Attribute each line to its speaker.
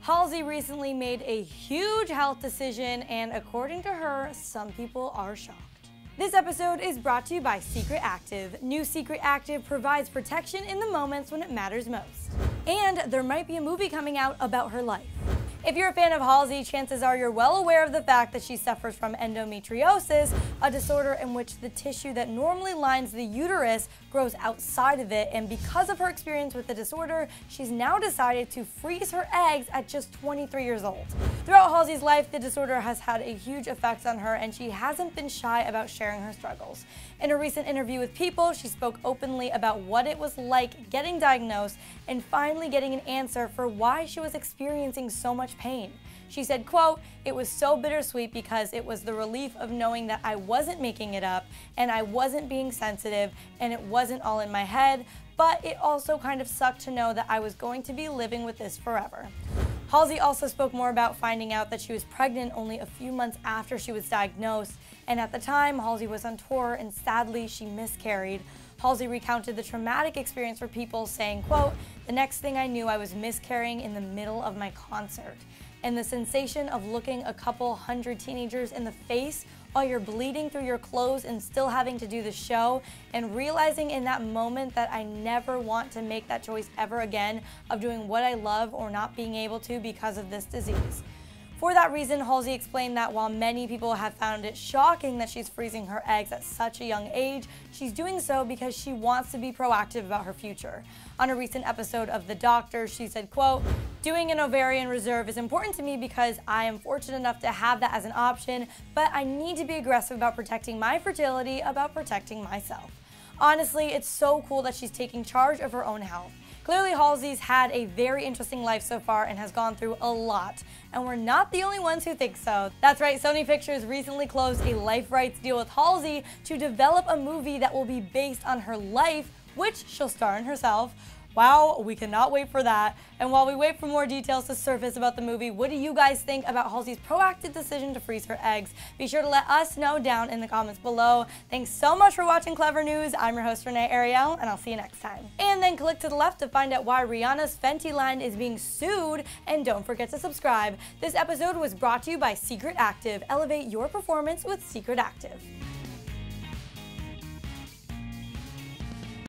Speaker 1: Halsey recently made a huge health decision, and according to her, some people are shocked. This episode is brought to you by Secret Active. New Secret Active provides protection in the moments when it matters most. And there might be a movie coming out about her life. If you're a fan of Halsey, chances are you're well aware of the fact that she suffers from endometriosis, a disorder in which the tissue that normally lines the uterus grows outside of it, and because of her experience with the disorder, she's now decided to freeze her eggs at just 23 years old. Throughout Halsey's life, the disorder has had a huge effect on her, and she hasn't been shy about sharing her struggles. In a recent interview with People, she spoke openly about what it was like getting diagnosed and finally getting an answer for why she was experiencing so much pain. She said, quote, "It was so bittersweet because it was the relief of knowing that I wasn't making it up and I wasn't being sensitive and it wasn't all in my head, but it also kind of sucked to know that I was going to be living with this forever." Halsey also spoke more about finding out that she was pregnant only a few months after she was diagnosed, and at the time, Halsey was on tour and sadly she miscarried. Halsey recounted the traumatic experience for People, saying, quote, "The next thing I knew, I was miscarrying in the middle of my concert. And the sensation of looking a couple hundred teenagers in the face while you're bleeding through your clothes and still having to do the show, and realizing in that moment that I never want to make that choice ever again of doing what I love or not being able to because of this disease." For that reason, Halsey explained that while many people have found it shocking that she's freezing her eggs at such a young age, she's doing so because she wants to be proactive about her future. On a recent episode of The Doctor, she said, quote, "Doing an ovarian reserve is important to me because I am fortunate enough to have that as an option, but I need to be aggressive about protecting my fertility, about protecting myself." Honestly, it's so cool that she's taking charge of her own health. Clearly, Halsey's had a very interesting life so far and has gone through a lot, and we're not the only ones who think so. That's right, Sony Pictures recently closed a life rights deal with Halsey to develop a movie that will be based on her life, which she'll star in herself. Wow, we cannot wait for that. And while we wait for more details to surface about the movie, what do you guys think about Halsey's proactive decision to freeze her eggs? Be sure to let us know down in the comments below. Thanks so much for watching Clevver News. I'm your host, Renee Ariel, and I'll see you next time. And then click to the left to find out why Rihanna's Fenty line is being sued, and don't forget to subscribe. This episode was brought to you by Secret Active. Elevate your performance with Secret Active.